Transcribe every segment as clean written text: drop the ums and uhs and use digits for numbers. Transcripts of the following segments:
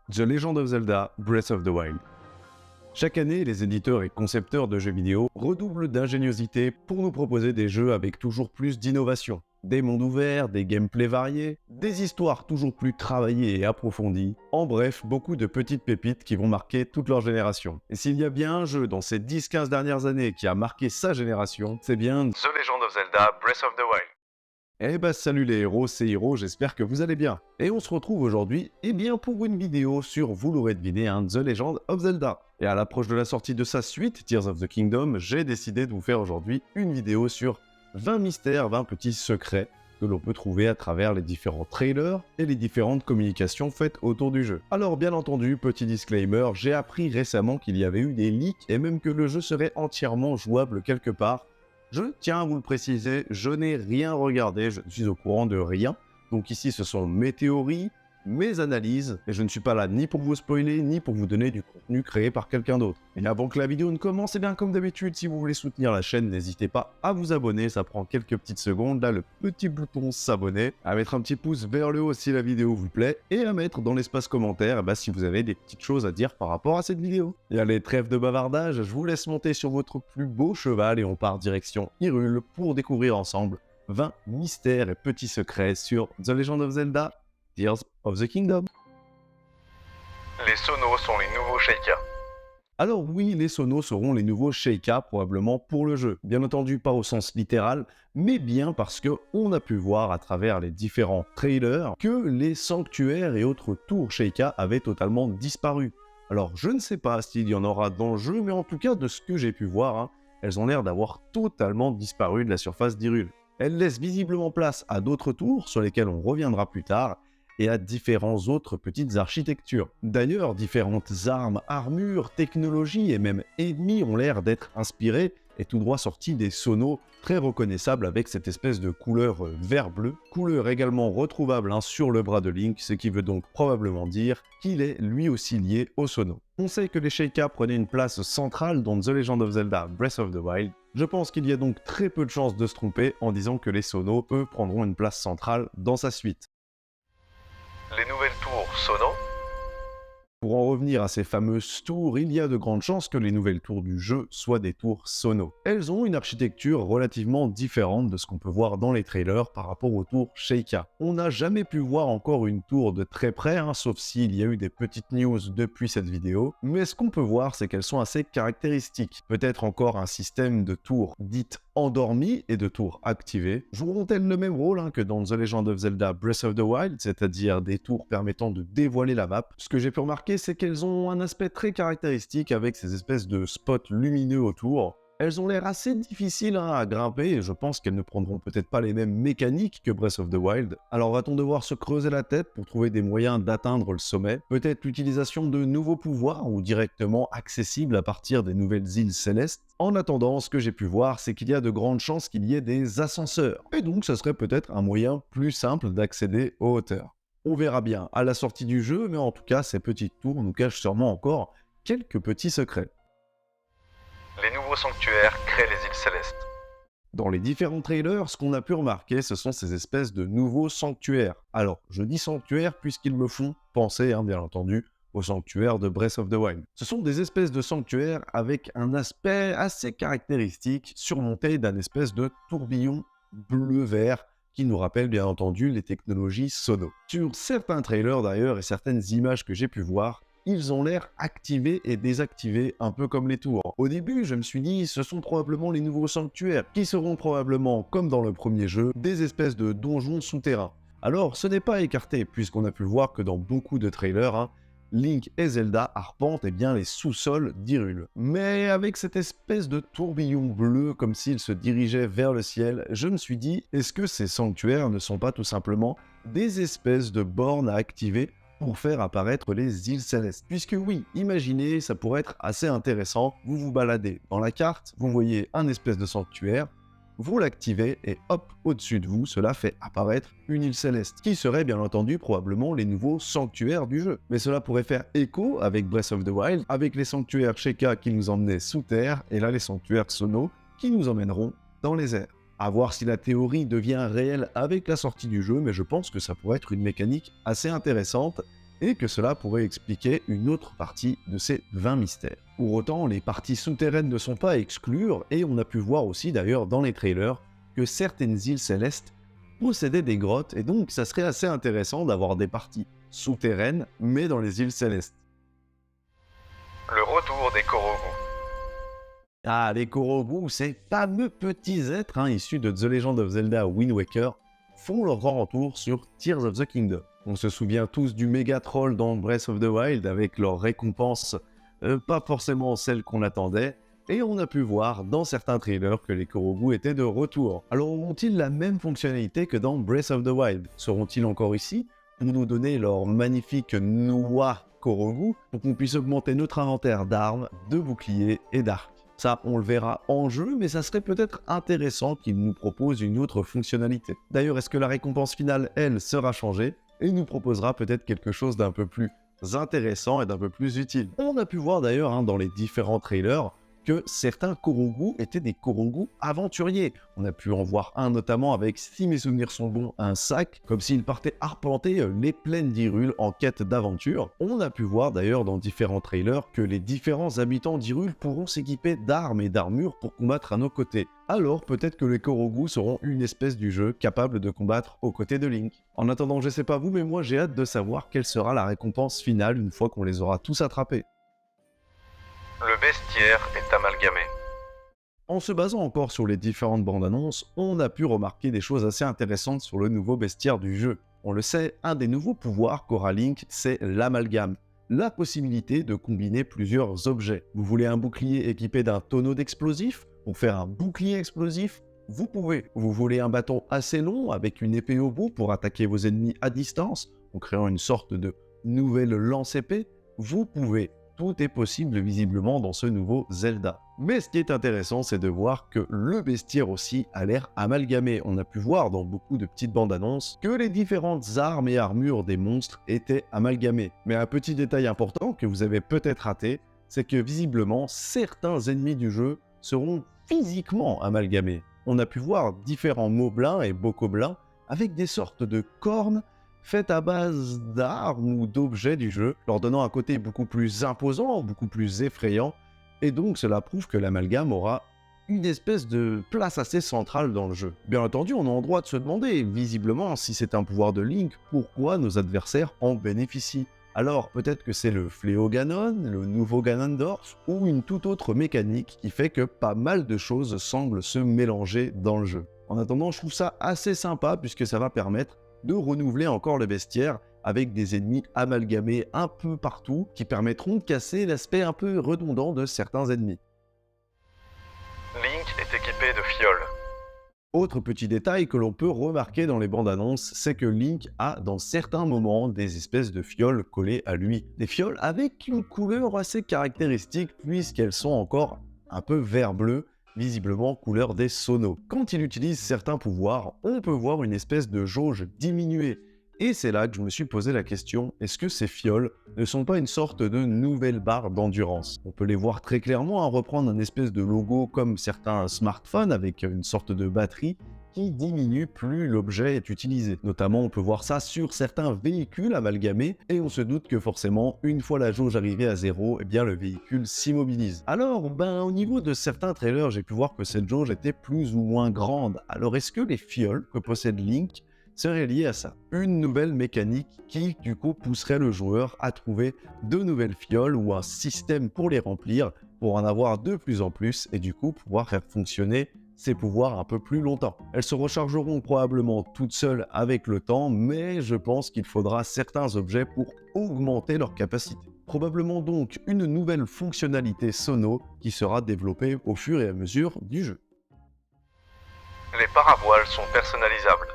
The Legend of Zelda Breath of the Wild. Chaque année, les éditeurs et concepteurs de jeux vidéo redoublent d'ingéniosité pour nous proposer des jeux avec toujours plus d'innovation. Des mondes ouverts, des gameplays variés, des histoires toujours plus travaillées et approfondies. En bref, beaucoup de petites pépites qui vont marquer toute leur génération. Et s'il y a bien un jeu dans ces 10-15 dernières années qui a marqué sa génération, c'est bien The Legend of Zelda Breath of the Wild. Eh bah salut les héros, c'est Hiro, j'espère que vous allez bien. Et on se retrouve aujourd'hui, pour une vidéo sur, vous l'aurez deviné, The Legend of Zelda. Et à l'approche de la sortie de sa suite, Tears of the Kingdom, j'ai décidé de vous faire aujourd'hui une vidéo sur 20 mystères, 20 petits secrets que l'on peut trouver à travers les différents trailers et les différentes communications faites autour du jeu. Alors bien entendu, petit disclaimer, j'ai appris récemment qu'il y avait eu des leaks et même que le jeu serait entièrement jouable quelque part. Je tiens à vous le préciser, je n'ai rien regardé, je ne suis au courant de rien. Donc ici, ce sont mes théories, mes analyses, et je ne suis pas là ni pour vous spoiler, ni pour vous donner du contenu créé par quelqu'un d'autre. Et avant que la vidéo ne commence, et bien comme d'habitude, si vous voulez soutenir la chaîne, n'hésitez pas à vous abonner, ça prend quelques petites secondes, là le petit bouton s'abonner, à mettre un petit pouce vers le haut si la vidéo vous plaît, et à mettre dans l'espace commentaire si vous avez des petites choses à dire par rapport à cette vidéo. Et allez, trêve de bavardage, je vous laisse monter sur votre plus beau cheval et on part direction Hyrule pour découvrir ensemble 20 mystères et petits secrets sur The Legend of Zelda Tears of the Kingdom. Les Sonos sont les nouveaux Sheikah. Alors oui, les Sonos seront les nouveaux Sheikah probablement pour le jeu. Bien entendu pas au sens littéral, mais bien parce que on a pu voir à travers les différents trailers que les sanctuaires et autres tours Sheikah avaient totalement disparu. Alors je ne sais pas s'il y en aura dans le jeu, mais en tout cas de ce que j'ai pu voir, elles ont l'air d'avoir totalement disparu de la surface d'Hyrule. Elles laissent visiblement place à d'autres tours sur lesquelles on reviendra plus tard, et à différentes autres petites architectures. D'ailleurs, différentes armes, armures, technologies et même ennemis ont l'air d'être inspirés et tout droit sortis des Sonos, très reconnaissables avec cette espèce de couleur vert-bleu, couleur également retrouvable sur le bras de Link, ce qui veut donc probablement dire qu'il est lui aussi lié aux Sonos. On sait que les Sheikah prenaient une place centrale dans The Legend of Zelda Breath of the Wild. Je pense qu'il y a donc très peu de chances de se tromper en disant que les Sonos, eux, prendront une place centrale dans sa suite. Les nouvelles tours Sonos. Pour en revenir à ces fameuses tours, il y a de grandes chances que les nouvelles tours du jeu soient des tours Sonos. Elles ont une architecture relativement différente de ce qu'on peut voir dans les trailers par rapport aux tours Sheikah. On n'a jamais pu voir encore une tour de très près, sauf s'il y a eu des petites news depuis cette vidéo, mais ce qu'on peut voir c'est qu'elles sont assez caractéristiques. Peut-être encore un système de tours dites endormies et de tours activées. Joueront-elles le même rôle que dans The Legend of Zelda Breath of the Wild, c'est-à-dire des tours permettant de dévoiler la map? Ce que j'ai pu remarquer, c'est qu'elles ont un aspect très caractéristique avec ces espèces de spots lumineux autour. Elles ont l'air assez difficiles à grimper et je pense qu'elles ne prendront peut-être pas les mêmes mécaniques que Breath of the Wild. Alors va-t-on devoir se creuser la tête pour trouver des moyens d'atteindre le sommet? Peut-être l'utilisation de nouveaux pouvoirs ou directement accessibles à partir des nouvelles îles célestes? En attendant, ce que j'ai pu voir, c'est qu'il y a de grandes chances qu'il y ait des ascenseurs. Et donc ça serait peut-être un moyen plus simple d'accéder aux hauteurs. On verra bien à la sortie du jeu, mais en tout cas, ces petites tours nous cachent sûrement encore quelques petits secrets. Les nouveaux sanctuaires créent les îles célestes. Dans les différents trailers, ce qu'on a pu remarquer, ce sont ces espèces de nouveaux sanctuaires. Alors, je dis sanctuaires puisqu'ils me font penser, bien entendu, aux sanctuaires de Breath of the Wild. Ce sont des espèces de sanctuaires avec un aspect assez caractéristique, surmonté d'un espèce de tourbillon bleu-vert, qui nous rappelle bien entendu les technologies Sonos. Sur certains trailers d'ailleurs et certaines images que j'ai pu voir, ils ont l'air activés et désactivés, un peu comme les tours. Au début, je me suis dit, ce sont probablement les nouveaux sanctuaires, qui seront probablement, comme dans le premier jeu, des espèces de donjons souterrains. Alors, ce n'est pas écarté, puisqu'on a pu voir que dans beaucoup de trailers, Link et Zelda arpentent les sous-sols d'Hyrule. Mais avec cette espèce de tourbillon bleu, comme s'il se dirigeait vers le ciel, je me suis dit, est-ce que ces sanctuaires ne sont pas tout simplement des espèces de bornes à activer pour faire apparaître les îles célestes? Puisque oui, imaginez, ça pourrait être assez intéressant, vous vous baladez dans la carte, vous voyez un espèce de sanctuaire, vous l'activez et hop, au-dessus de vous, cela fait apparaître une île céleste, qui serait bien entendu probablement les nouveaux sanctuaires du jeu. Mais cela pourrait faire écho avec Breath of the Wild, avec les sanctuaires Sheikah qui nous emmenaient sous terre, et là les sanctuaires Sonos qui nous emmèneront dans les airs. À voir si la théorie devient réelle avec la sortie du jeu, mais je pense que ça pourrait être une mécanique assez intéressante et que cela pourrait expliquer une autre partie de ces 20 mystères. Pour autant, les parties souterraines ne sont pas à exclure, et on a pu voir aussi d'ailleurs dans les trailers que certaines îles célestes possédaient des grottes, et donc ça serait assez intéressant d'avoir des parties souterraines, mais dans les îles célestes. Le retour des Korogu. Ah, les Korogu, ces fameux petits êtres issus de The Legend of Zelda Wind Waker, font leur grand retour sur Tears of the Kingdom. On se souvient tous du méga troll dans Breath of the Wild avec leur récompense pas forcément celle qu'on attendait, et on a pu voir dans certains trailers que les Korogu étaient de retour. Alors auront-ils la même fonctionnalité que dans Breath of the Wild? Seront-ils encore ici pour nous donner leur magnifique noix Korogu pour qu'on puisse augmenter notre inventaire d'armes, de boucliers et d'arcs? Ça, on le verra en jeu, mais ça serait peut-être intéressant qu'ils nous proposent une autre fonctionnalité. D'ailleurs, est-ce que la récompense finale, elle, sera changée et nous proposera peut-être quelque chose d'un peu plus intéressant et d'un peu plus utile? On a pu voir d'ailleurs dans les différents trailers que certains Korogu étaient des Korogu aventuriers. On a pu en voir un notamment avec, si mes souvenirs sont bons, un sac, comme s'il partait arpenter les plaines d'Hyrule en quête d'aventure. On a pu voir d'ailleurs dans différents trailers que les différents habitants d'Hyrule pourront s'équiper d'armes et d'armures pour combattre à nos côtés. Alors peut-être que les Korogu seront une espèce du jeu capable de combattre aux côtés de Link. En attendant, je sais pas vous, mais moi j'ai hâte de savoir quelle sera la récompense finale une fois qu'on les aura tous attrapés. Le bestiaire est amalgamé. En se basant encore sur les différentes bandes annonces, on a pu remarquer des choses assez intéressantes sur le nouveau bestiaire du jeu. On le sait, un des nouveaux pouvoirs qu'aura Link, c'est l'amalgame. La possibilité de combiner plusieurs objets. Vous voulez un bouclier équipé d'un tonneau d'explosifs pour faire un bouclier explosif? Vous pouvez. Vous voulez un bâton assez long avec une épée au bout pour attaquer vos ennemis à distance en créant une sorte de nouvelle lance-épée? Vous pouvez. Tout est possible visiblement dans ce nouveau Zelda. Mais ce qui est intéressant, c'est de voir que le bestiaire aussi a l'air amalgamé. On a pu voir dans beaucoup de petites bandes annonces que les différentes armes et armures des monstres étaient amalgamées. Mais un petit détail important que vous avez peut-être raté, c'est que visiblement certains ennemis du jeu seront physiquement amalgamés. On a pu voir différents moblins et bokoblins avec des sortes de cornes faites à base d'armes ou d'objets du jeu, leur donnant un côté beaucoup plus imposant, beaucoup plus effrayant, et donc cela prouve que l'amalgame aura une espèce de place assez centrale dans le jeu. Bien entendu, on a en droit de se demander, visiblement, si c'est un pouvoir de Link, pourquoi nos adversaires en bénéficient. Alors peut-être que c'est le fléau Ganon, le nouveau Ganondorf, ou une toute autre mécanique qui fait que pas mal de choses semblent se mélanger dans le jeu. En attendant, je trouve ça assez sympa puisque ça va permettre de renouveler encore le bestiaire avec des ennemis amalgamés un peu partout qui permettront de casser l'aspect un peu redondant de certains ennemis. Link est équipé de fioles. Autre petit détail que l'on peut remarquer dans les bandes annonces, c'est que Link a dans certains moments des espèces de fioles collées à lui. Des fioles avec une couleur assez caractéristique puisqu'elles sont encore un peu vert-bleu, visiblement couleur des Sonos. Quand il utilise certains pouvoirs, on peut voir une espèce de jauge diminuée. Et c'est là que je me suis posé la question, est-ce que ces fioles ne sont pas une sorte de nouvelle barre d'endurance? On peut les voir très clairement reprendre un espèce de logo comme certains smartphones avec une sorte de batterie qui diminue plus l'objet est utilisé. Notamment, on peut voir ça sur certains véhicules amalgamés et on se doute que forcément, une fois la jauge arrivée à 0, eh bien le véhicule s'immobilise. Alors, au niveau de certains trailers, j'ai pu voir que cette jauge était plus ou moins grande. Alors, est-ce que les fioles que possède Link seraient liées à ça? Une nouvelle mécanique qui, du coup, pousserait le joueur à trouver de nouvelles fioles ou un système pour les remplir, pour en avoir de plus en plus et du coup pouvoir faire fonctionner ses pouvoirs un peu plus longtemps. Elles se rechargeront probablement toutes seules avec le temps, mais je pense qu'il faudra certains objets pour augmenter leur capacité. Probablement donc une nouvelle fonctionnalité Sono qui sera développée au fur et à mesure du jeu. Les paravoiles sont personnalisables.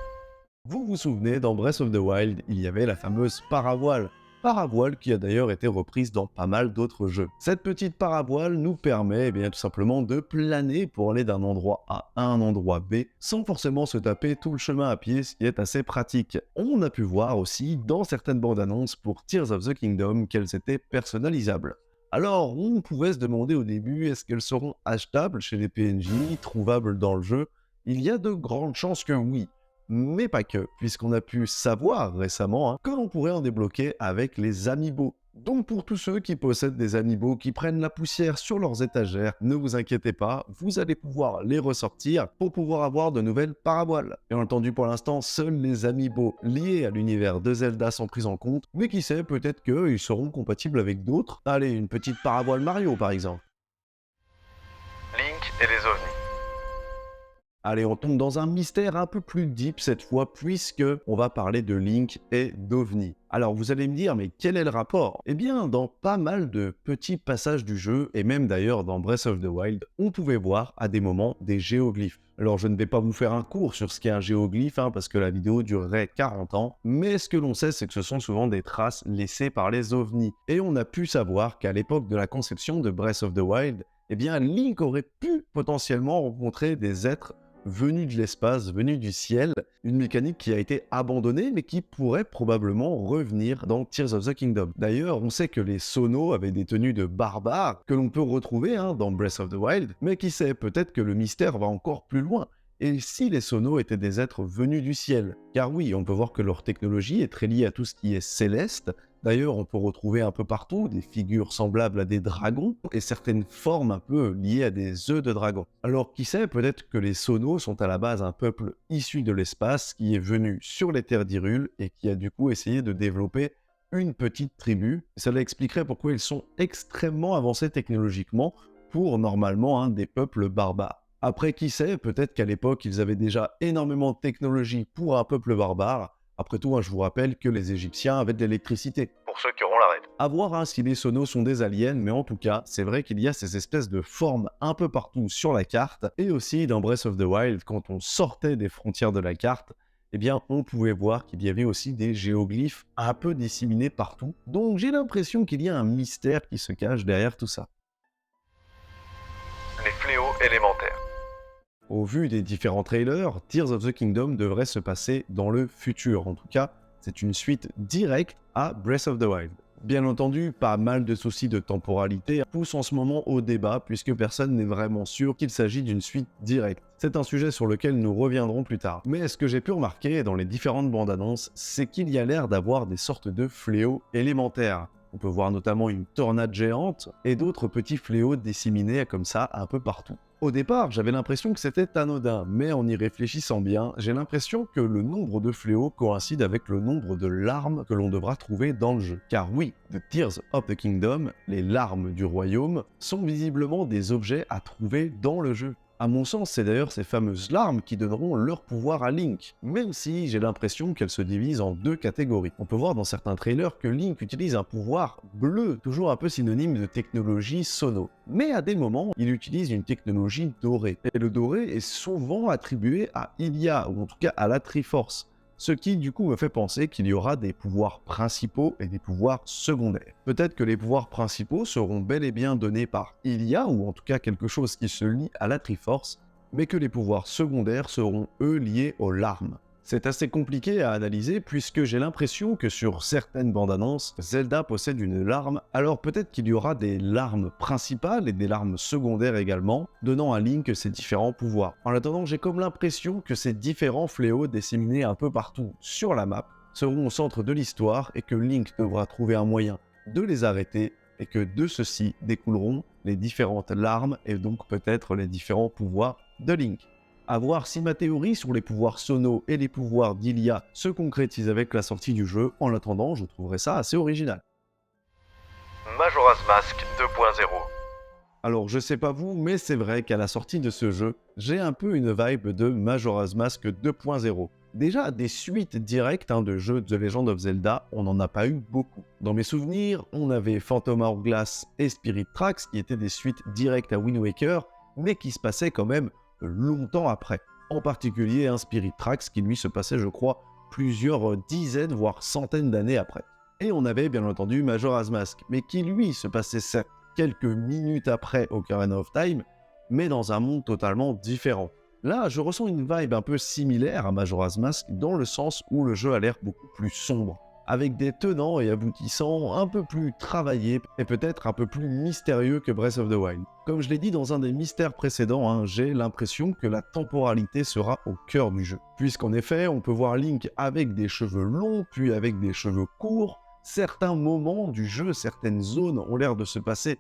Vous vous souvenez, dans Breath of the Wild, il y avait la fameuse paravoile. Paravoile qui a d'ailleurs été reprise dans pas mal d'autres jeux. Cette petite paravoile nous permet tout simplement de planer pour aller d'un endroit A à un endroit B sans forcément se taper tout le chemin à pied, ce qui est assez pratique. On a pu voir aussi dans certaines bandes annonces pour Tears of the Kingdom qu'elles étaient personnalisables. Alors on pouvait se demander au début, est-ce qu'elles seront achetables chez les PNJ, trouvables dans le jeu? Il y a de grandes chances que oui. mais pas que, puisqu'on a pu savoir récemment que l'on pourrait en débloquer avec les amiibo. Donc pour tous ceux qui possèdent des amiibo qui prennent la poussière sur leurs étagères, ne vous inquiétez pas, vous allez pouvoir les ressortir pour pouvoir avoir de nouvelles paraboles. Bien entendu pour l'instant, seuls les amiibo liés à l'univers de Zelda sont pris en compte, mais qui sait, peut-être qu'ils seront compatibles avec d'autres. Allez, une petite parabole Mario par exemple. Link et les ovnis. Allez, on tombe dans un mystère un peu plus deep cette fois, puisque on va parler de Link et d'OVNI. Alors vous allez me dire, mais quel est le rapport? Eh bien, dans pas mal de petits passages du jeu, et même d'ailleurs dans Breath of the Wild, on pouvait voir à des moments des géoglyphes. Alors je ne vais pas vous faire un cours sur ce qu'est un géoglyphe, parce que la vidéo durerait 40 ans, mais ce que l'on sait, c'est que ce sont souvent des traces laissées par les ovnis. Et on a pu savoir qu'à l'époque de la conception de Breath of the Wild, eh bien Link aurait pu potentiellement rencontrer des êtres venus de l'espace, venus du ciel, une mécanique qui a été abandonnée mais qui pourrait probablement revenir dans Tears of the Kingdom. D'ailleurs, on sait que les Sonos avaient des tenues de barbares que l'on peut retrouver dans Breath of the Wild, mais qui sait, peut-être que le mystère va encore plus loin. Et si les Sonos étaient des êtres venus du ciel? Car oui, on peut voir que leur technologie est très liée à tout ce qui est céleste. D'ailleurs, on peut retrouver un peu partout des figures semblables à des dragons et certaines formes un peu liées à des œufs de dragon. Alors qui sait, peut-être que les Sonos sont à la base un peuple issu de l'espace qui est venu sur les terres d'Hyrule et qui a du coup essayé de développer une petite tribu. Cela expliquerait pourquoi ils sont extrêmement avancés technologiquement pour normalement des peuples barbares. Après, qui sait, peut-être qu'à l'époque, ils avaient déjà énormément de technologie pour un peuple barbare. Après tout, je vous rappelle que les Égyptiens avaient de l'électricité. Pour ceux qui auront la rêve. À voir si les Sonos sont des aliens, mais en tout cas, c'est vrai qu'il y a ces espèces de formes un peu partout sur la carte, et aussi dans Breath of the Wild, quand on sortait des frontières de la carte, eh bien, on pouvait voir qu'il y avait aussi des géoglyphes un peu disséminés partout. Donc j'ai l'impression qu'il y a un mystère qui se cache derrière tout ça. Les fléaux élémentaires. Au vu des différents trailers, Tears of the Kingdom devrait se passer dans le futur. En tout cas, c'est une suite directe à Breath of the Wild. Bien entendu, pas mal de soucis de temporalité poussent en ce moment au débat puisque personne n'est vraiment sûr qu'il s'agit d'une suite directe. C'est un sujet sur lequel nous reviendrons plus tard. Mais ce que j'ai pu remarquer dans les différentes bandes annonces, c'est qu'il y a l'air d'avoir des sortes de fléaux élémentaires. On peut voir notamment une tornade géante et d'autres petits fléaux disséminés comme ça un peu partout. Au départ, j'avais l'impression que c'était anodin, mais en y réfléchissant bien, j'ai l'impression que le nombre de fléaux coïncide avec le nombre de larmes que l'on devra trouver dans le jeu. Car oui, The Tears of the Kingdom, les larmes du royaume, sont visiblement des objets à trouver dans le jeu. À mon sens, c'est d'ailleurs ces fameuses larmes qui donneront leur pouvoir à Link, même si j'ai l'impression qu'elles se divisent en deux catégories. On peut voir dans certains trailers que Link utilise un pouvoir bleu, toujours un peu synonyme de technologie Sono. Mais à des moments, il utilise une technologie dorée. Et le doré est souvent attribué à Hylia, ou en tout cas à la Triforce. Ce qui du coup me fait penser qu'il y aura des pouvoirs principaux et des pouvoirs secondaires. Peut-être que les pouvoirs principaux seront bel et bien donnés par Hylia, ou en tout cas quelque chose qui se lie à la Triforce, mais que les pouvoirs secondaires seront eux liés aux larmes. C'est assez compliqué à analyser puisque j'ai l'impression que sur certaines bandes annonces, Zelda possède une larme, alors peut-être qu'il y aura des larmes principales et des larmes secondaires également, donnant à Link ses différents pouvoirs. En attendant, j'ai comme l'impression que ces différents fléaux disséminés un peu partout sur la map seront au centre de l'histoire et que Link devra trouver un moyen de les arrêter et que de ceci découleront les différentes larmes et donc peut-être les différents pouvoirs de Link. À voir si ma théorie sur les pouvoirs Sono et les pouvoirs d'Hylia se concrétise avec la sortie du jeu. En attendant, je trouverais ça assez original. Majora's Mask 2.0. Alors je sais pas vous, mais c'est vrai qu'à la sortie de ce jeu, j'ai un peu une vibe de Majora's Mask 2.0. Déjà, des suites directes de jeux The Legend of Zelda, on n'en a pas eu beaucoup. Dans mes souvenirs, on avait Phantom Hourglass et Spirit Tracks qui étaient des suites directes à Wind Waker, mais qui se passaient quand même longtemps après. En particulier un Spirit Tracks qui lui se passait, je crois, plusieurs dizaines voire centaines d'années après. Et on avait bien entendu Majora's Mask, mais qui lui se passait certes quelques minutes après Ocarina of Time, mais dans un monde totalement différent. Là, je ressens une vibe un peu similaire à Majora's Mask dans le sens où le jeu a l'air beaucoup plus sombre. avec des tenants et aboutissants un peu plus travaillés et peut-être un peu plus mystérieux que Breath of the Wild. Comme je l'ai dit dans un des mystères précédents, j'ai l'impression que la temporalité sera au cœur du jeu. Puisqu'en effet, on peut voir Link avec des cheveux longs, puis avec des cheveux courts. Certains moments du jeu, certaines zones ont l'air de se passer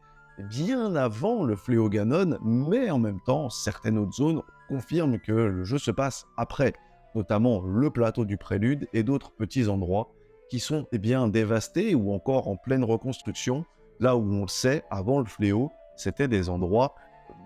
bien avant le fléau Ganon, mais en même temps, certaines autres zones confirment que le jeu se passe après, notamment le plateau du Prélude et d'autres petits endroits qui sont dévastés ou encore en pleine reconstruction, là où on le sait, avant le fléau, c'était des endroits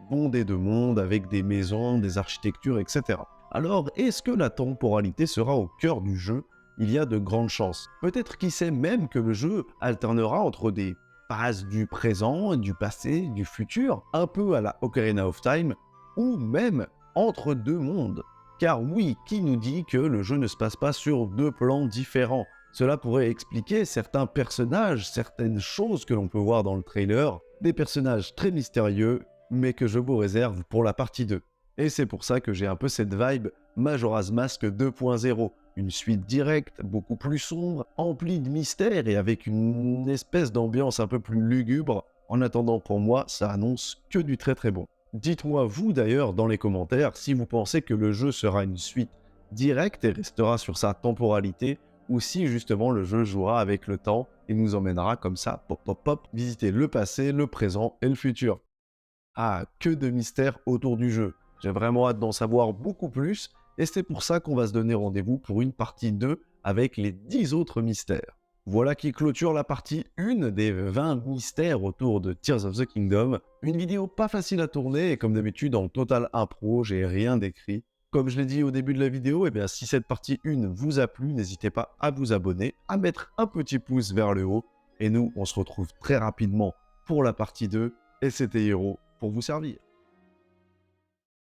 bondés de monde, avec des maisons, des architectures, etc. Alors, est-ce que la temporalité sera au cœur du jeu? Il y a de grandes chances. Peut-être qui sait même que le jeu alternera entre des phases du présent, du passé, du futur, un peu à la Ocarina of Time, ou même entre deux mondes. Car oui, qui nous dit que le jeu ne se passe pas sur deux plans différents? Cela pourrait expliquer certains personnages, certaines choses que l'on peut voir dans le trailer, des personnages très mystérieux, mais que je vous réserve pour la partie 2. Et c'est pour ça que j'ai un peu cette vibe Majora's Mask 2.0, une suite directe, beaucoup plus sombre, emplie de mystères et avec une espèce d'ambiance un peu plus lugubre. En attendant, pour moi, ça annonce que du très très bon. Dites-moi vous d'ailleurs dans les commentaires si vous pensez que le jeu sera une suite directe et restera sur sa temporalité, ou si justement le jeu jouera avec le temps et nous emmènera comme ça, pop pop pop, visiter le passé, le présent et le futur. Ah, que de mystères autour du jeu. J'ai vraiment hâte d'en savoir beaucoup plus, et c'est pour ça qu'on va se donner rendez-vous pour une partie 2 avec les 10 autres mystères. Voilà qui clôture la partie 1 des 20 mystères autour de Tears of the Kingdom. Une vidéo pas facile à tourner, et comme d'habitude en total impro, j'ai rien d'écrit. Comme je l'ai dit au début de la vidéo, si cette partie 1 vous a plu, n'hésitez pas à vous abonner, à mettre un petit pouce vers le haut, et nous on se retrouve très rapidement pour la partie 2, et c'était Hiro pour vous servir.